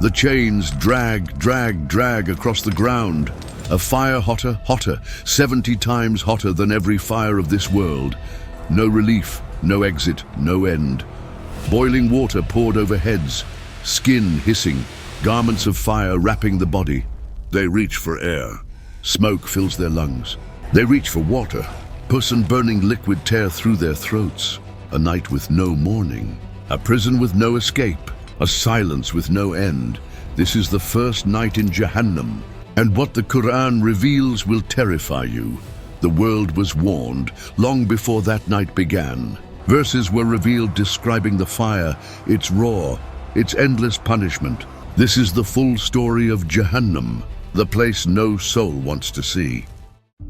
The chains drag, drag, drag across the ground. A fire hotter, hotter, 70 times hotter than every fire of this world. No relief, no exit, no end. Boiling water poured over heads, skin hissing, garments of fire wrapping the body. They reach for air. Smoke fills their lungs. They reach for water. Pus and burning liquid tear through their throats. A night with no morning. A prison with no escape. A silence with no end. This is the first night in Jahannam. And what the Qur'an reveals will terrify you. The world was warned long before that night began. Verses were revealed describing the fire, its roar, its endless punishment. This is the full story of Jahannam, the place no soul wants to see.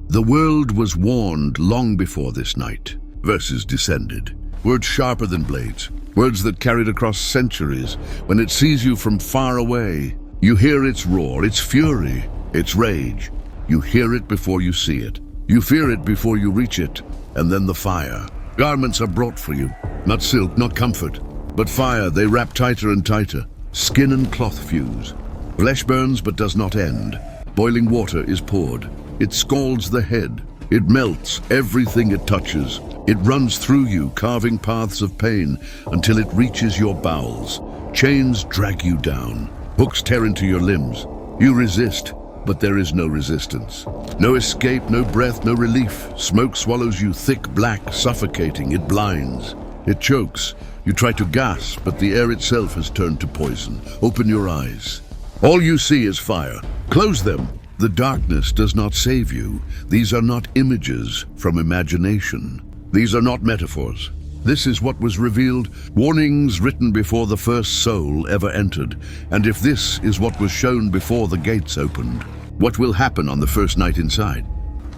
The world was warned long before this night. Verses descended, words sharper than blades, words that carried across centuries. When it sees you from far away, you hear its roar, its fury, its rage. You hear it before you see it. You fear it before you reach it. And then the fire. Garments are brought for you. Not silk, not comfort, but fire. They wrap tighter and tighter. Skin and cloth fuse. Flesh burns but does not end. Boiling water is poured. It scalds the head. It melts everything it touches. It runs through you, carving paths of pain until it reaches your bowels. Chains drag you down. Hooks tear into your limbs. You resist, but there is no resistance. No escape, no breath, no relief. Smoke swallows you thick, black, suffocating. It blinds. It chokes. You try to gasp, but the air itself has turned to poison. Open your eyes. All you see is fire. Close them. The darkness does not save you. These are not images from imagination. These are not metaphors. This is what was revealed, warnings written before the first soul ever entered. And if this is what was shown before the gates opened, what will happen on the first night inside?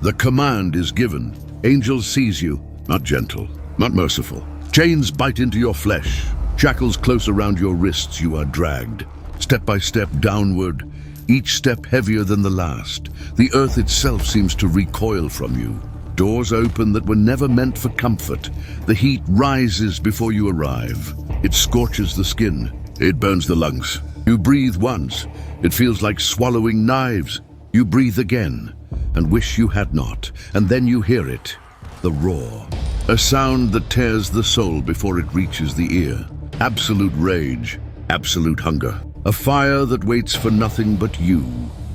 The command is given. Angels seize you, not gentle, not merciful. Chains bite into your flesh. Shackles close around your wrists. You are dragged, step by step downward, each step heavier than the last. The earth itself seems to recoil from you. Doors open that were never meant for comfort. The heat rises before you arrive. It scorches the skin. It burns the lungs. You breathe once. It feels like swallowing knives. You breathe again and wish you had not. And then you hear it, the roar. A sound that tears the soul before it reaches the ear. Absolute rage, absolute hunger. A fire that waits for nothing but you.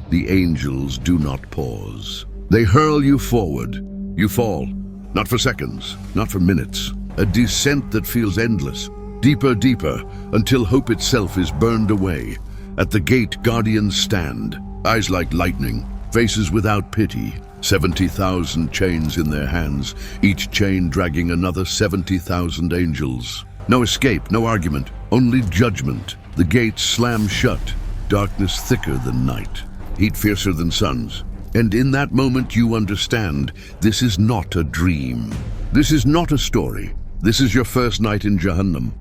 The angels do not pause. They hurl you forward. You fall, not for seconds, not for minutes. A descent that feels endless, deeper, deeper, until hope itself is burned away. At the gate, guardians stand, eyes like lightning, faces without pity. 70,000 chains in their hands, each chain dragging another 70,000 angels. No escape, no argument, only judgment. The gates slam shut, darkness thicker than night, heat fiercer than suns. And in that moment you understand, this is not a dream. This is not a story. This is your first night in Jahannam.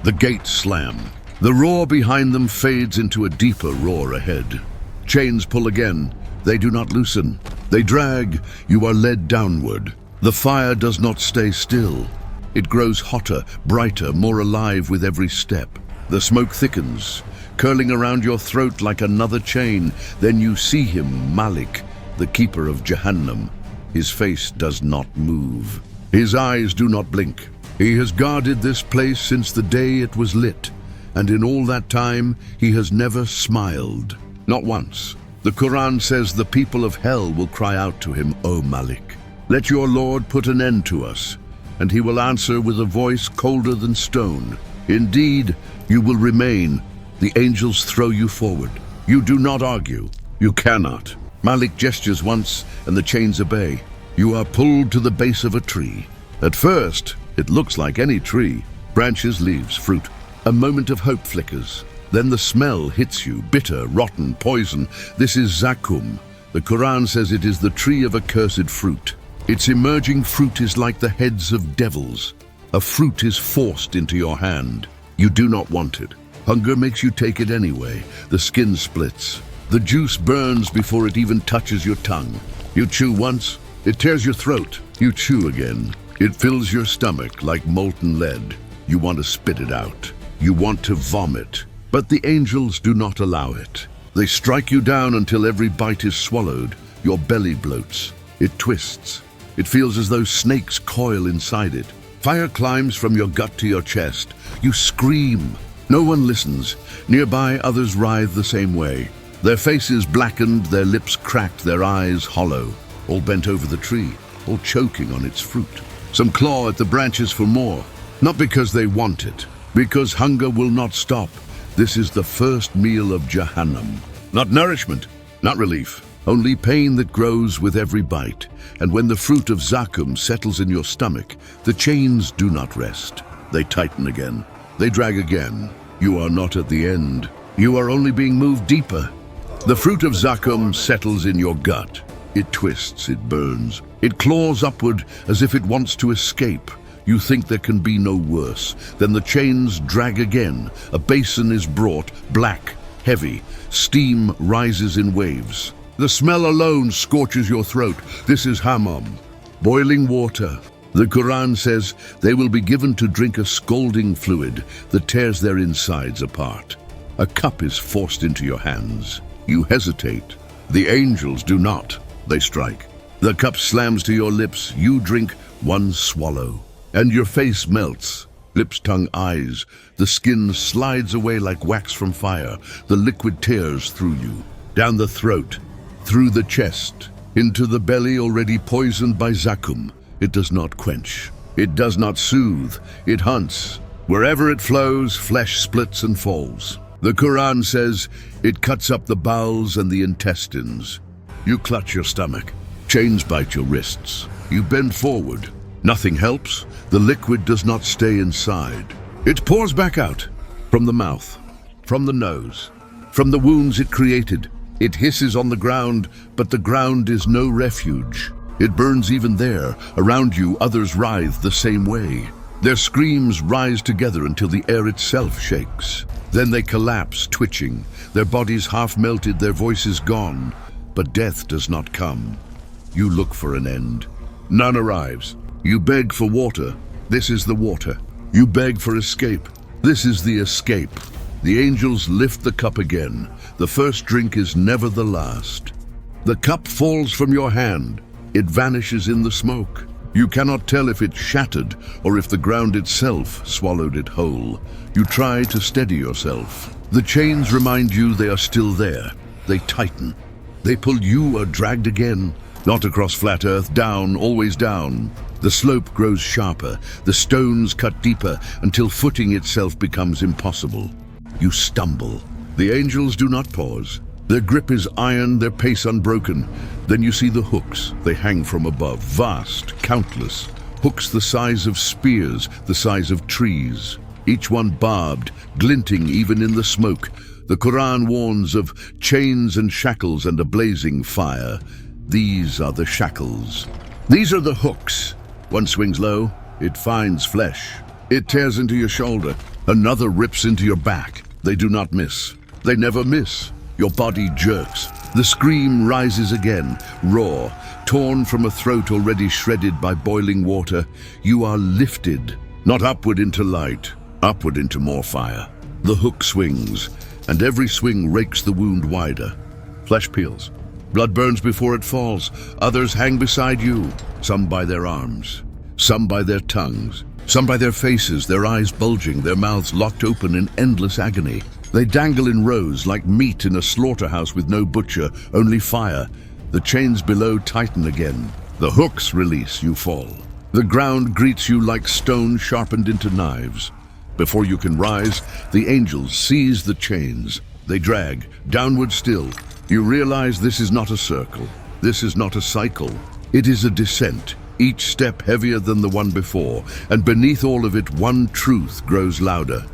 The gates slam. The roar behind them fades into a deeper roar ahead. Chains pull again. They do not loosen. They drag. You are led downward. The fire does not stay still. It grows hotter, brighter, more alive with every step. The smoke thickens, curling around your throat like another chain. Then you see him, Malik, the keeper of Jahannam. His face does not move. His eyes do not blink. He has guarded this place since the day it was lit, and in all that time he has never smiled. Not once. The Qur'an says the people of hell will cry out to him, "O Malik, let your Lord put an end to us." And he will answer with a voice colder than stone, "Indeed, you will remain." The angels throw you forward. You do not argue. You cannot. Malik gestures once, and the chains obey. You are pulled to the base of a tree. At first, it looks like any tree. Branches, leaves, fruit. A moment of hope flickers. Then the smell hits you, bitter, rotten, poison. This is Zaqqum. The Qur'an says it is the tree of accursed fruit. Its emerging fruit is like the heads of devils. A fruit is forced into your hand. You do not want it. Hunger makes you take it anyway. The skin splits. The juice burns before it even touches your tongue. You chew once, it tears your throat. You chew again. It fills your stomach like molten lead. You want to spit it out. You want to vomit. But the angels do not allow it. They strike you down until every bite is swallowed. Your belly bloats. It twists. It feels as though snakes coil inside it. Fire climbs from your gut to your chest. You scream. No one listens. Nearby, others writhe the same way. Their faces blackened, their lips cracked, their eyes hollow. All bent over the tree, all choking on its fruit. Some claw at the branches for more. Not because they want it, because hunger will not stop. This is the first meal of Jahannam. Not nourishment, not relief. Only pain that grows with every bite. And when the fruit of Zakum settles in your stomach, the chains do not rest. They tighten again. They drag again. You are not at the end. You are only being moved deeper. The fruit of Zakum settles in your gut. It twists, it burns. It claws upward as if it wants to escape. You think there can be no worse. Then the chains drag again. A basin is brought, black, heavy. Steam rises in waves. The smell alone scorches your throat. This is hammam, boiling water. The Qur'an says they will be given to drink a scalding fluid that tears their insides apart. A cup is forced into your hands. You hesitate. The angels do not. They strike. The cup slams to your lips. You drink one swallow. And your face melts. Lips, tongue, eyes. The skin slides away like wax from fire. The liquid tears through you. Down the throat. Through the chest. Into the belly already poisoned by Zakum. It does not quench. It does not soothe. It hunts. Wherever it flows, flesh splits and falls. The Qur'an says it cuts up the bowels and the intestines. You clutch your stomach. Chains bite your wrists. You bend forward. Nothing helps. The liquid does not stay inside. It pours back out. From the mouth. From the nose. From the wounds it created. It hisses on the ground, but the ground is no refuge. It burns even there. Around you, others writhe the same way. Their screams rise together until the air itself shakes. Then they collapse, twitching. Their bodies half melted, their voices gone. But death does not come. You look for an end. None arrives. You beg for water. This is the water. You beg for escape. This is the escape. The angels lift the cup again. The first drink is never the last. The cup falls from your hand. It vanishes in the smoke. You cannot tell if it shattered or if the ground itself swallowed it whole. You try to steady yourself. The chains remind you they are still there. They tighten. They pull you are dragged again. Not across flat earth, down, always down. The slope grows sharper. The stones cut deeper until footing itself becomes impossible. You stumble. The angels do not pause. Their grip is iron, their pace unbroken. Then you see the hooks. They hang from above, vast, countless. Hooks the size of spears, the size of trees. Each one barbed, glinting even in the smoke. The Qur'an warns of chains and shackles and a blazing fire. These are the shackles. These are the hooks. One swings low, it finds flesh. It tears into your shoulder. Another rips into your back. They do not miss. They never miss. Your body jerks. The scream rises again, raw, torn from a throat already shredded by boiling water. You are lifted, not upward into light, upward into more fire. The hook swings, and every swing rakes the wound wider. Flesh peels. Blood burns before it falls. Others hang beside you, some by their arms, some by their tongues, some by their faces, their eyes bulging, their mouths locked open in endless agony. They dangle in rows like meat in a slaughterhouse with no butcher, only fire. The chains below tighten again. The hooks release, you fall. The ground greets you like stone sharpened into knives. Before you can rise, the angels seize the chains. They drag, downward still. You realize this is not a circle. This is not a cycle. It is a descent, each step heavier than the one before, and beneath all of it, one truth grows louder.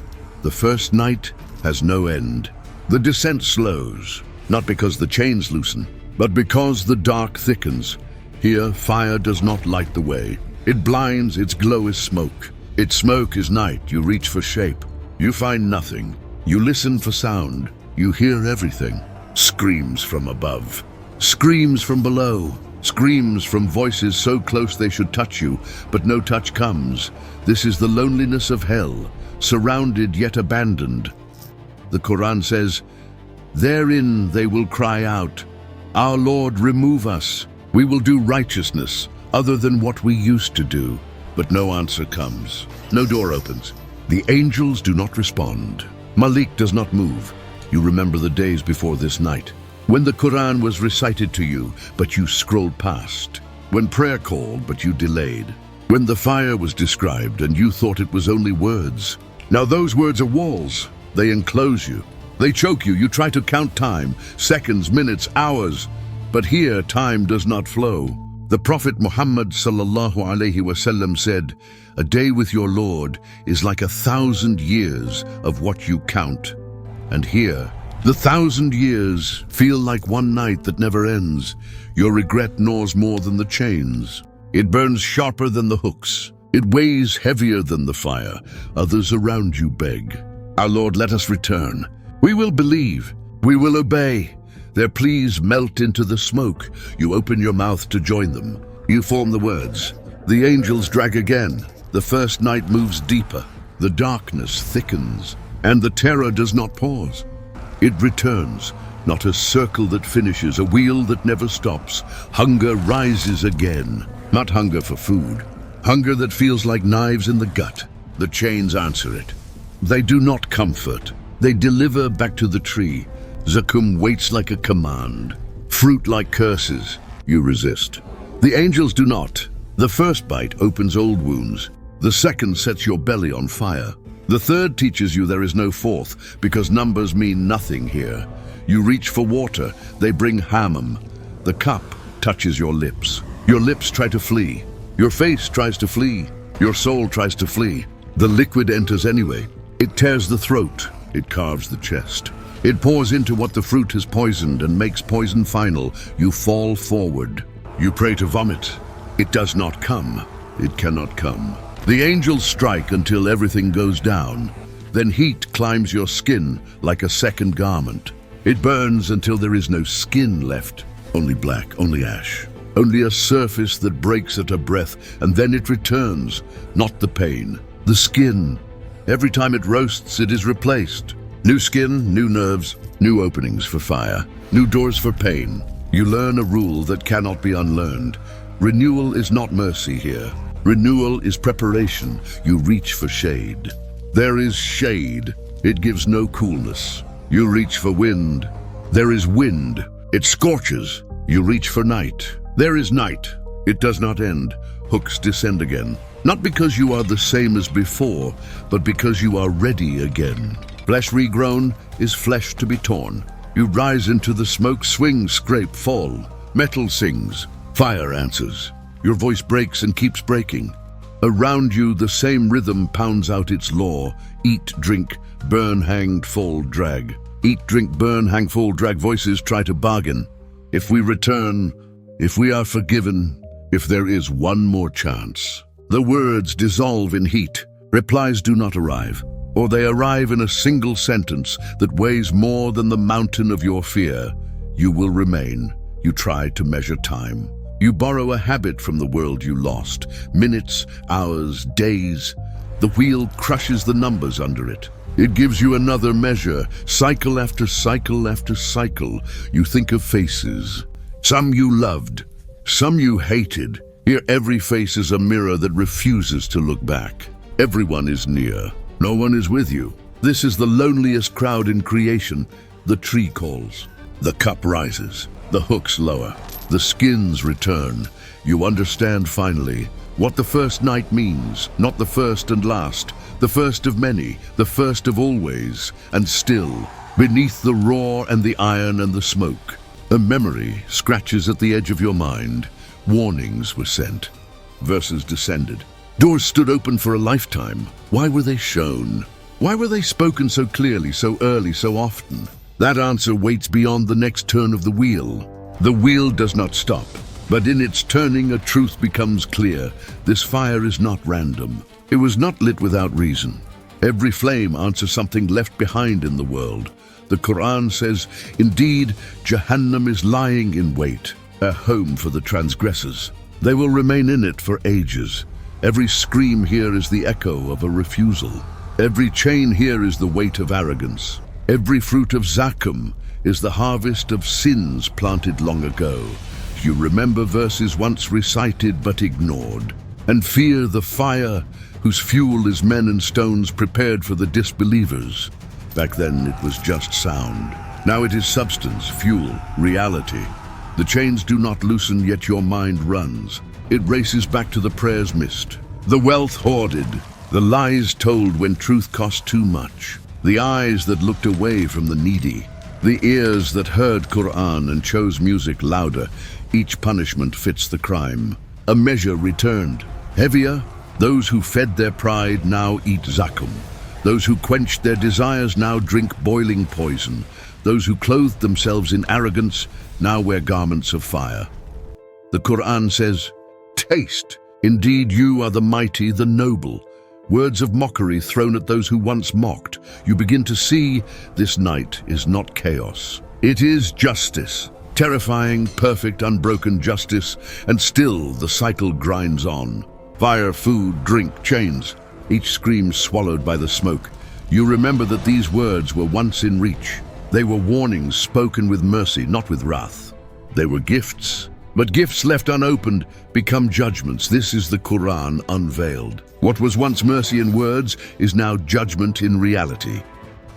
The first night has no end. The descent slows, not because the chains loosen, but because the dark thickens. Here, fire does not light the way. It blinds, its glow is smoke. Its smoke is night. You reach for shape. You find nothing. You listen for sound. You hear everything. Screams from above. Screams from below. Screams from voices so close they should touch you, but no touch comes. This is the loneliness of hell, surrounded yet abandoned. The Qur'an says, "Therein they will cry out, 'Our Lord, remove us. We will do righteousness other than what we used to do.' But no answer comes. No door opens. The angels do not respond. Malik does not move. You remember the days before this night, when the Qur'an was recited to you, but you scrolled past. When prayer called, but you delayed. When the fire was described, and you thought it was only words. Now those words are walls. They enclose you. They choke you. You try to count time, seconds, minutes, hours. But here, time does not flow. The Prophet Muhammad sallallahu alaihi wasallam said, "A day with your Lord is like 1,000 years of what you count." And here, the 1,000 years feel like one night that never ends. Your regret gnaws more than the chains. It burns sharper than the hooks. It weighs heavier than the fire. Others around you beg, "Our Lord, let us return. We will believe. We will obey." Their pleas melt into the smoke. You open your mouth to join them. You form the words. The angels drag again. The first night moves deeper. The darkness thickens. And the terror does not pause. It returns, not a circle that finishes, a wheel that never stops. Hunger rises again. Not hunger for food. Hunger that feels like knives in the gut. The chains answer it. They do not comfort. They deliver back to the tree. Zakum waits like a command. Fruit like curses. You resist. The angels do not. The first bite opens old wounds. The second sets your belly on fire. The third teaches you there is no fourth, because numbers mean nothing here. You reach for water. They bring Hammam. The cup touches your lips. Your lips try to flee. Your face tries to flee. Your soul tries to flee. The liquid enters anyway. It tears the throat. It carves the chest. It pours into what the fruit has poisoned and makes poison final. You fall forward. You pray to vomit. It does not come. It cannot come. The angels strike until everything goes down. Then heat climbs your skin like a second garment. It burns until there is no skin left. Only black, only ash. Only a surface that breaks at a breath, and then it returns. Not the pain, the skin. Every time it roasts, it is replaced. New skin, new nerves, new openings for fire, new doors for pain. You learn a rule that cannot be unlearned. Renewal is not mercy here. Renewal is preparation. You reach for shade. There is shade. It gives no coolness. You reach for wind. There is wind. It scorches. You reach for night. There is night. It does not end. Hooks descend again. Not because you are the same as before, but because you are ready again. Flesh regrown is flesh to be torn. You rise into the smoke, swing, scrape, fall. Metal sings. Fire answers. Your voice breaks and keeps breaking. Around you, the same rhythm pounds out its law. Eat, drink, burn, hang, fall, drag. Eat, drink, burn, hang, fall, drag. Voices try to bargain. If we return, if we are forgiven, if there is one more chance. The words dissolve in heat. Replies do not arrive. Or they arrive in a single sentence that weighs more than the mountain of your fear. You will remain. You try to measure time. You borrow a habit from the world you lost. Minutes, hours, days. The wheel crushes the numbers under it. It gives you another measure, cycle after cycle after cycle. You think of faces. Some you loved, some you hated. Here every face is a mirror that refuses to look back. Everyone is near. No one is with you. This is the loneliest crowd in creation. The tree calls. The cup rises. The hooks lower. The skins return. You understand finally what the first night means. Not the first and last. The first of many. The first of always. And still, beneath the roar and the iron and the smoke, a memory scratches at the edge of your mind. Warnings were sent. Verses descended. Doors stood open for a lifetime. Why were they shown? Why were they spoken so clearly, so early, so often? That answer waits beyond the next turn of the wheel. The wheel does not stop, but in its turning a truth becomes clear. This fire is not random. It was not lit without reason. Every flame answers something left behind in the world. The Qur'an says, indeed, Jahannam is lying in wait, a home for the transgressors. They will remain in it for ages. Every scream here is the echo of a refusal. Every chain here is the weight of arrogance. Every fruit of Zakum is the harvest of sins planted long ago. You remember verses once recited but ignored, and fear the fire whose fuel is men and stones prepared for the disbelievers. Back then it was just sound. Now it is substance, fuel, reality. The chains do not loosen, yet your mind runs. It races back to the prayers missed, the wealth hoarded, the lies told when truth cost too much, the eyes that looked away from the needy, the ears that heard Qur'an and chose music louder. Each punishment fits the crime. A measure returned. Heavier, those who fed their pride now eat Zakum. Those who quenched their desires now drink boiling poison. Those who clothed themselves in arrogance now wear garments of fire. The Qur'an says, "Taste, indeed you are the mighty, the noble." Words of mockery thrown at those who once mocked. You begin to see this night is not chaos. It is justice. Terrifying, perfect, unbroken justice, and still the cycle grinds on. Fire, food, drink, chains, each scream swallowed by the smoke. You remember that these words were once in reach. They were warnings spoken with mercy, not with wrath. They were gifts, but gifts left unopened become judgments. This is the Qur'an unveiled. What was once mercy in words is now judgment in reality.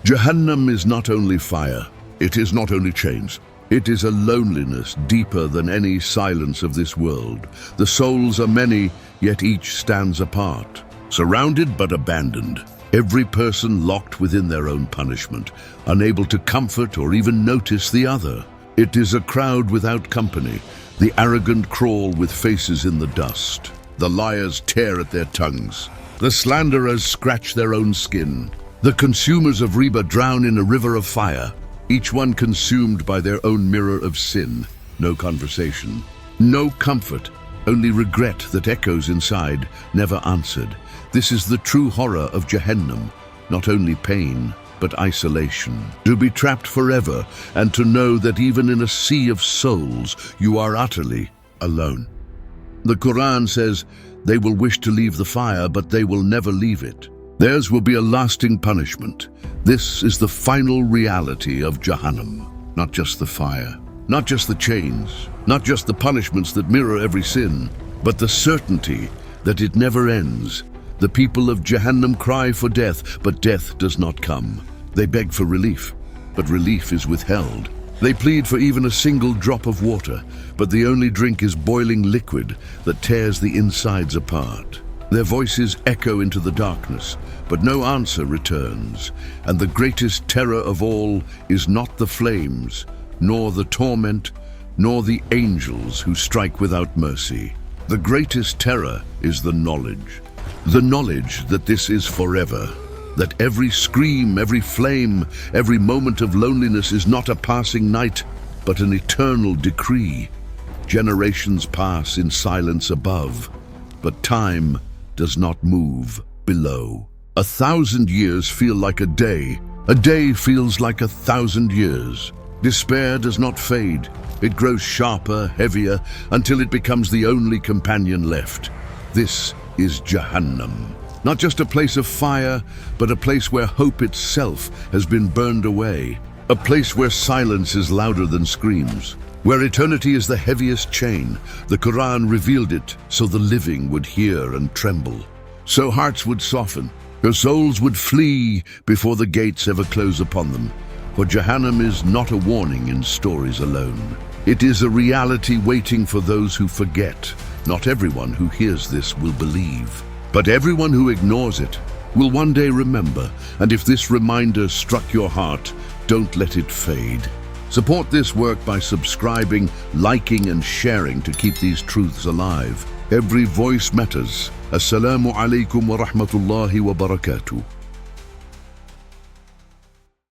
Jahannam is not only fire, it is not only chains. It is a loneliness deeper than any silence of this world. The souls are many, yet each stands apart, surrounded but abandoned. Every person locked within their own punishment, unable to comfort or even notice the other. It is a crowd without company. The arrogant crawl with faces in the dust. The liars tear at their tongues. The slanderers scratch their own skin. The consumers of riba drown in a river of fire, each one consumed by their own mirror of sin. No conversation, no comfort, only regret that echoes inside, never answered. This is the true horror of Jahannam, not only pain, but isolation. To be trapped forever, and to know that even in a sea of souls, you are utterly alone. The Qur'an says, they will wish to leave the fire, but they will never leave it. Theirs will be a lasting punishment. This is the final reality of Jahannam. Not just the fire, not just the chains, not just the punishments that mirror every sin, but the certainty that it never ends. The people of Jahannam cry for death, but death does not come. They beg for relief, but relief is withheld. They plead for even a single drop of water, but the only drink is boiling liquid that tears the insides apart. Their voices echo into the darkness, but no answer returns. And the greatest terror of all is not the flames, nor the torment, nor the angels who strike without mercy. The greatest terror is the knowledge that this is forever, that every scream, every flame, every moment of loneliness is not a passing night, but an eternal decree. Generations pass in silence above, but time does not move below. 1,000 years feel like a day feels like 1,000 years. Despair does not fade. It grows sharper, heavier, until it becomes the only companion left. This is Jahannam. Not just a place of fire, but a place where hope itself has been burned away. A place where silence is louder than screams. Where eternity is the heaviest chain. The Qur'an revealed it so the living would hear and tremble. So hearts would soften. Their souls would flee before the gates ever close upon them. For Jahannam is not a warning in stories alone. It is a reality waiting for those who forget. Not everyone who hears this will believe, but everyone who ignores it will one day remember. And if this reminder struck your heart, don't let it fade. Support this work by subscribing, liking and sharing to keep these truths alive. Every voice matters. Assalamu alaikum wa rahmatullahi wa barakatuh.